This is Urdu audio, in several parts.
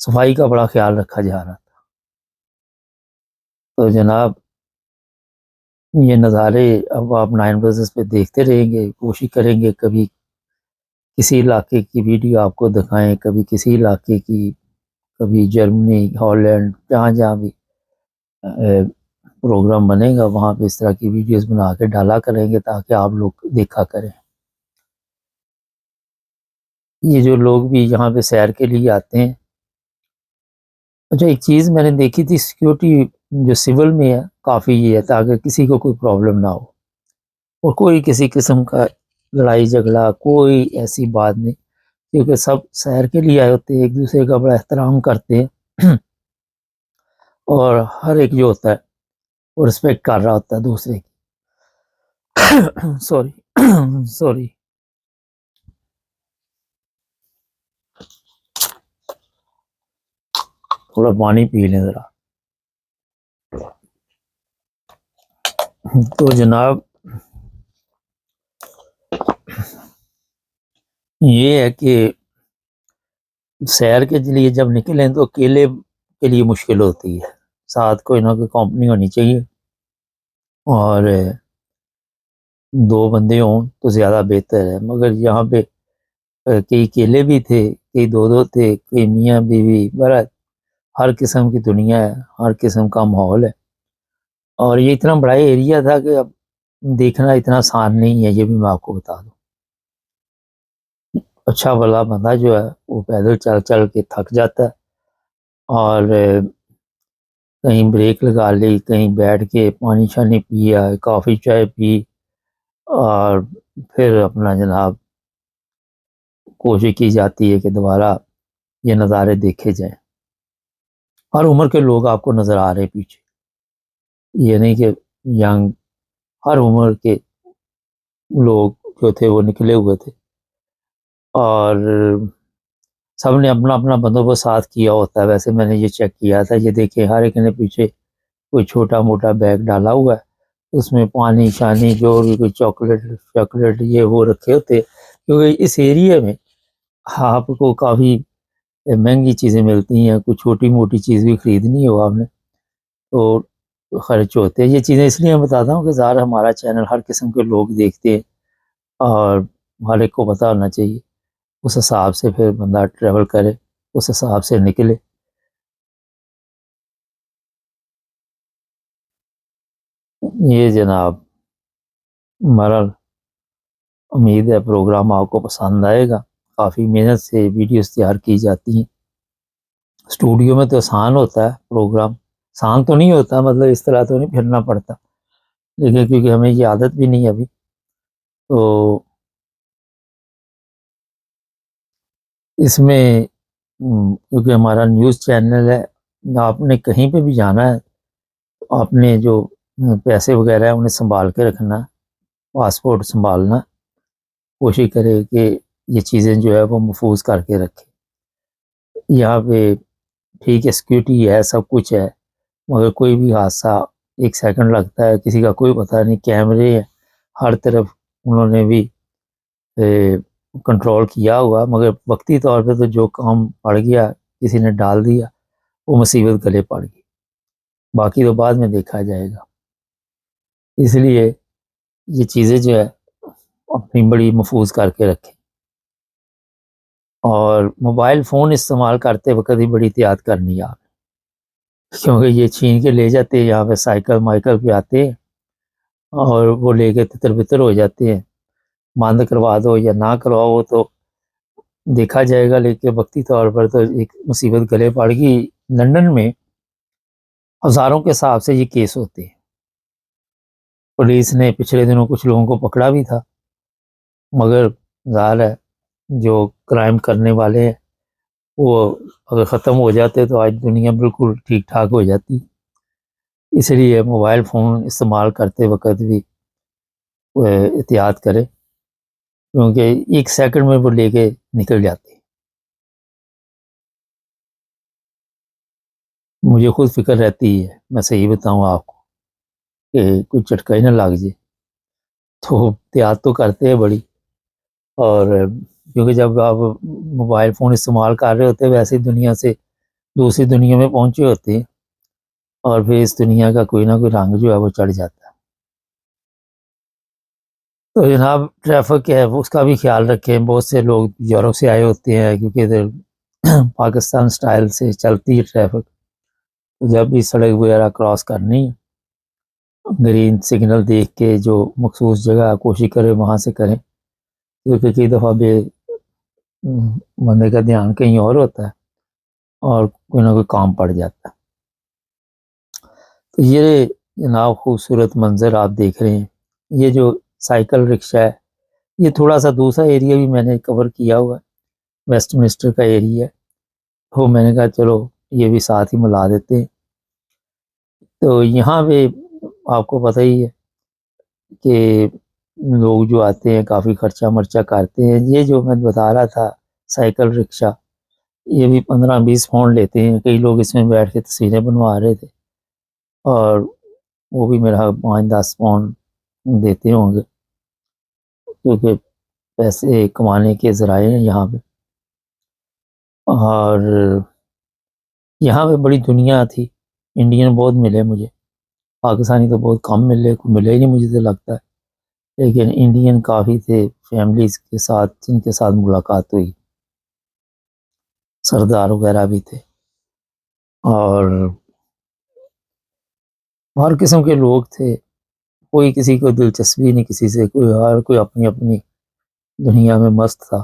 صفائی کا بڑا خیال رکھا جا رہا تھا۔ تو جناب یہ نظارے اب آپ 9 پہ دیکھتے رہیں گے، کوشش کریں گے کبھی کسی علاقے کی ویڈیو آپ کو دکھائیں، کبھی کسی علاقے کی، کبھی جرمنی، ہالینڈ، جہاں جہاں بھی پروگرام بنے گا وہاں پہ اس طرح کی ویڈیوز بنا کے ڈالا کریں گے تاکہ آپ لوگ دیکھا کریں۔ یہ جو لوگ بھی یہاں پہ سیر کے لیے آتے ہیں، اچھا ایک چیز میں نے دیکھی تھی، سیکیورٹی جو سول میں ہے کافی یہ ہے تاکہ کسی کو کوئی پرابلم نہ ہو اور کوئی کسی قسم کا لڑائی جھگڑا کوئی ایسی بات نہیں، کیونکہ سب سیر کے لیے آئے ہوتے ہیں، ایک دوسرے کا بڑا احترام کرتے ہیں اور ہر ایک جو ہوتا ہے وہ رسپیکٹ کر رہا ہوتا ہے دوسرے کی۔ سوری سوری تھوڑا پانی پی لیں ذرا۔ تو جناب یہ ہے کہ سیر کے لیے جب نکلیں تو اکیلے کے لیے مشکل ہوتی ہے، ساتھ کوئی نہ کوئی کمپنی ہونی چاہیے، اور 2 بندے ہوں تو زیادہ بہتر ہے۔ مگر یہاں پہ کئی اکیلے بھی تھے، کئی 2 تھے، کئی میاں بیوی، بڑا ہر قسم کی دنیا ہے، ہر قسم کا ماحول ہے، اور یہ اتنا بڑا ایریا تھا کہ اب دیکھنا اتنا آسان نہیں ہے، یہ بھی میں آپ کو بتا دوں۔ اچھا بھلا بندہ جو ہے وہ پیدل چل چل کے تھک جاتا ہے، اور کہیں بریک لگا لی، کہیں بیٹھ کے پانی شانی پیا، کافی چائے پی، اور پھر اپنا جناب کوشش کی جاتی ہے کہ دوبارہ یہ نظارے دیکھے جائیں۔ ہر عمر کے لوگ آپ کو نظر آ رہے ہیں پیچھے، یہ نہیں کہ ینگ، ہر عمر کے لوگ جو تھے وہ نکلے ہوئے تھے، اور سب نے اپنا اپنا بندوبست ساتھ کیا ہوتا ہے۔ ویسے میں نے یہ چیک کیا تھا، یہ دیکھیں ہر ایک نے پیچھے کوئی چھوٹا موٹا بیگ ڈالا ہوا ہے، اس میں پانی شانی جو بھی کوئی چاکلیٹ یہ وہ رکھے ہوتے، کیونکہ اس ایریے میں آپ کو کافی مہنگی چیزیں ملتی ہیں، کوئی چھوٹی موٹی چیز بھی خریدنی ہو آپ نے تو خرچ ہوتے ہیں۔ یہ چیزیں اس لیے میں بتاتا ہوں کہ ظاہر ہمارا چینل ہر قسم کے لوگ دیکھتے ہیں، اور ہر ایک کو پتہ ہونا چاہیے، اس حساب سے پھر بندہ ٹریول کرے، اس حساب سے نکلے۔ یہ جناب مرل امید ہے پروگرام آپ کو پسند آئے گا، کافی محنت سے ویڈیوز تیار کی جاتی ہیں۔ اسٹوڈیو میں تو آسان ہوتا ہے پروگرام، آسان تو نہیں ہوتا، مطلب اس طرح تو نہیں پھرنا پڑتا، لیکن کیونکہ ہمیں یہ عادت بھی نہیں ابھی، تو اس میں کیونکہ ہمارا نیوز چینل ہے، آپ نے کہیں پہ بھی جانا ہے آپ نے جو پیسے وغیرہ ہیں انہیں سنبھال کے رکھنا، پاسپورٹ سنبھالنا، کوشش کرے کہ یہ چیزیں جو ہے وہ محفوظ کر کے رکھے۔ یہاں پہ ٹھیک ہے سیکیورٹی ہے، سب کچھ ہے، مگر کوئی بھی حادثہ 1 سیکنڈ لگتا ہے، کسی کا کوئی پتہ نہیں، کیمرے ہیں ہر طرف، انہوں نے بھی کنٹرول کیا ہوا، مگر وقتی طور پہ تو جو کام پڑ گیا کسی نے ڈال دیا وہ مصیبت گلے پڑ گئی، باقی تو بعد میں دیکھا جائے گا۔ اس لیے یہ چیزیں جو ہے اپنی بڑی محفوظ کر کے رکھیں، اور موبائل فون استعمال کرتے وقت ہی بڑی احتیاط کرنی ہے آپ، کیونکہ یہ چھین کے لے جاتے ہیں، یہاں پہ سائیکل مائیکل پہ آتے ہیں اور وہ لے کے تتر بتر ہو جاتے ہیں، بند کروا دو یا نہ کرواؤ تو دیکھا جائے گا، لیکن وقتی طور پر تو ایک مصیبت گلے پڑ گئی۔ لندن میں ہزاروں کے حساب سے یہ کیس ہوتے ہیں، پولیس نے پچھلے دنوں کچھ لوگوں کو پکڑا بھی تھا، مگر ظاہر ہے جو کرائم کرنے والے ہیں وہ اگر ختم ہو جاتے تو آج دنیا بالکل ٹھیک ٹھاک ہو جاتی۔ اس لیے موبائل فون استعمال کرتے وقت بھی احتیاط کرے، کیونکہ 1 سیکنڈ میں وہ لے کے نکل جاتے۔ مجھے خود فکر رہتی ہے، میں صحیح بتاؤں آپ کو، کہ کوئی چٹکا ہی نہ لگ جائے، تو احتیاط تو کرتے ہیں بڑی، اور کیونکہ جب آپ موبائل فون استعمال کر رہے ہوتے ویسے دنیا سے دوسری دنیا میں پہنچے ہوتے ہیں اور پھر اس دنیا کا کوئی نہ کوئی رنگ جو ہے وہ چڑھ جاتا ہے۔ تو جناب ٹریفک ہے وہ اس کا بھی خیال رکھیں، بہت سے لوگ یورپ سے آئے ہوتے ہیں کیونکہ ادھر پاکستان سٹائل سے چلتی ہے ٹریفک، تو جب بھی سڑک وغیرہ کراس کرنی گرین سگنل دیکھ کے جو مخصوص جگہ کوشش کرے وہاں سے کریں، کیونکہ کئی دفعہ بندے کا دھیان کہیں اور ہوتا ہے اور کوئی نہ کوئی کام پڑ جاتا ہے۔ تو یہ جناب خوبصورت منظر آپ دیکھ رہے ہیں، یہ جو سائیکل رکشہ ہے یہ تھوڑا سا دوسرا ایریا بھی میں نے کور کیا ہوا ہے، ویسٹ منسٹر کا ایریا ہے، تو میں نے کہا چلو یہ بھی ساتھ ہی ملا دیتے ہیں۔ تو یہاں پہ آپ کو پتہ ہی ہے کہ لوگ جو آتے ہیں کافی خرچہ مرچہ کرتے ہیں۔ یہ جو میں بتا رہا تھا سائیکل رکشہ، یہ بھی 15-20 پاؤنڈ لیتے ہیں، کئی لوگ اس میں بیٹھ کے تصویریں بنوا رہے تھے اور وہ بھی میرا 5-10 پاؤنڈ دیتے ہوں گے، کیونکہ پیسے کمانے کے ذرائع ہیں یہاں پہ۔ اور یہاں پہ بڑی دنیا تھی، انڈین بہت ملے مجھے، پاکستانی تو بہت کم ملے ہی نہیں مجھے تو لگتا ہے، لیکن انڈین کافی تھے فیملیز کے ساتھ جن کے ساتھ ملاقات ہوئی، سردار وغیرہ بھی تھے اور ہر قسم کے لوگ تھے، کوئی کسی کو دلچسپی نہیں کسی سے، ہر کوئی اپنی اپنی دنیا میں مست تھا،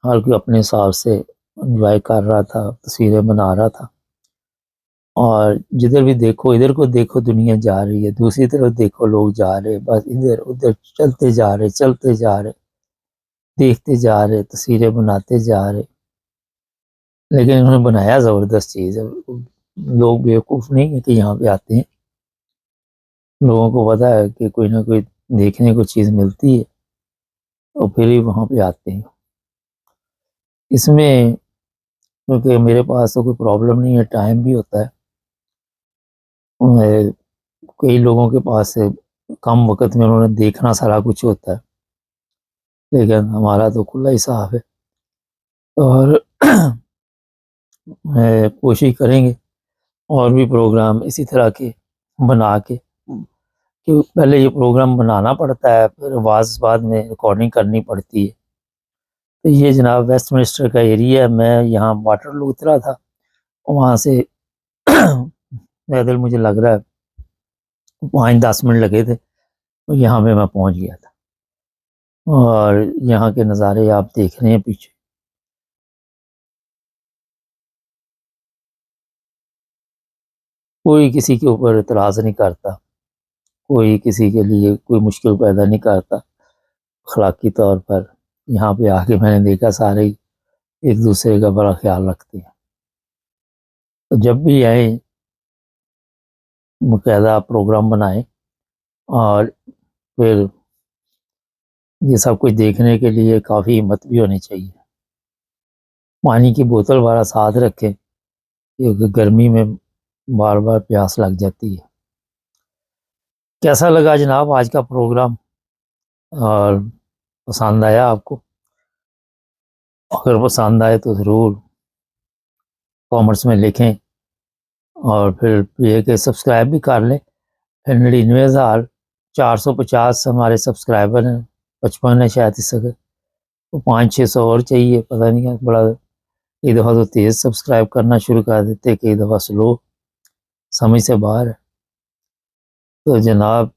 ہر کوئی اپنے حساب سے انجوائے کر رہا تھا، تصویریں بنا رہا تھا۔ اور جدھر بھی دیکھو ادھر کو دیکھو دنیا جا رہی ہے، دوسری طرف دیکھو لوگ جا رہے، بس ادھر ادھر چلتے جا رہے دیکھتے جا رہے، تصویریں بناتے جا رہے، لیکن انہوں نے بنایا زبردست چیز ہے۔ لوگ بیوقوف نہیں ہے کہ یہاں پہ آتے ہیں، لوگوں کو پتہ ہے کہ کوئی نہ کوئی دیکھنے کو چیز ملتی ہے اور پھر ہی وہاں پہ آتے ہیں۔ اس میں کیونکہ میرے پاس تو کوئی پرابلم نہیں ہے، ٹائم بھی ہوتا ہے، کئی لوگوں کے پاس کم وقت میں انہوں نے دیکھنا سارا کچھ ہوتا ہے، لیکن ہمارا تو کھلا ہی صاف ہے اور کوشش کریں گے اور بھی پروگرام اسی طرح کے بنا کے، کہ پہلے یہ پروگرام بنانا پڑتا ہے پھر آواز بعد میں ریکارڈنگ کرنی پڑتی ہے۔ تو یہ جناب ویسٹ منسٹر کا ایریا ہے، میں یہاں واٹر لو اترا تھا، وہاں سے پیدل مجھے لگ رہا ہے 5-10 منٹ لگے تھے، تو یہاں پہ میں پہنچ گیا تھا اور یہاں کے نظارے آپ دیکھ رہے ہیں پیچھے۔ کوئی کسی کے اوپر اعتراض نہیں کرتا، کوئی کسی کے لیے کوئی مشکل پیدا نہیں کرتا اخلاقی طور پر۔ یہاں پہ آ کے میں نے دیکھا سارے ہی ایک دوسرے کا بڑا خیال رکھتے ہیں، تو جب بھی آئیں باقاعدہ پروگرام بنائیں اور پھر یہ سب کچھ دیکھنے کے لیے کافی ہمت بھی ہونی چاہیے۔ پانی کی بوتل وغیرہ ساتھ رکھیں کیونکہ گرمی میں بار بار پیاس لگ جاتی ہے۔ کیسا لگا جناب آج کا پروگرام اور پسند آیا آپ کو؟ اگر پسند آئے تو ضرور کامنٹس میں لکھیں اور پھر یہ کہ سبسکرائب بھی کر لیں۔ 99,450 ہمارے سبسکرائبر ہیں، 55 ہے شاید اس وقت، تو 500-600 اور چاہیے، پتہ نہیں ہے بڑا، کئی دفعہ تو تیز سبسکرائب کرنا شروع کر دیتے، کئی دفعہ سلو، سمجھ سے باہر ہے۔ تو جناب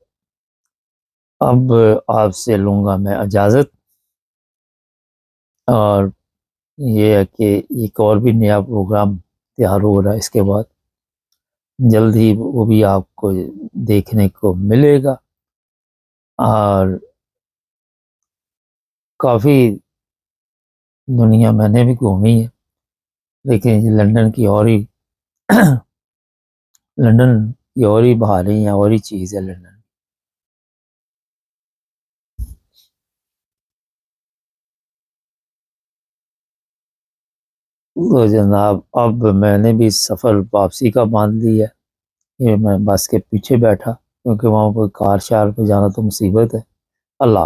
اب آپ سے لوں گا میں اجازت، اور یہ ہے کہ ایک اور بھی نیا پروگرام تیار ہو رہا ہے، اس کے بعد جلد ہی وہ بھی آپ کو دیکھنے کو ملے گا۔ اور کافی دنیا میں نے بھی گھومی ہے، لیکن یہ لندن کی اور ہی بہاریں ہیں، اور ہی چیز ہے لندن۔ تو جناب اب میں نے بھی سفر واپسی کا باندھ لیا ہے، یہ میں بس کے پیچھے بیٹھا کیونکہ وہاں پر کار شار پہ جانا تو مصیبت ہے۔ اللہ حافظ۔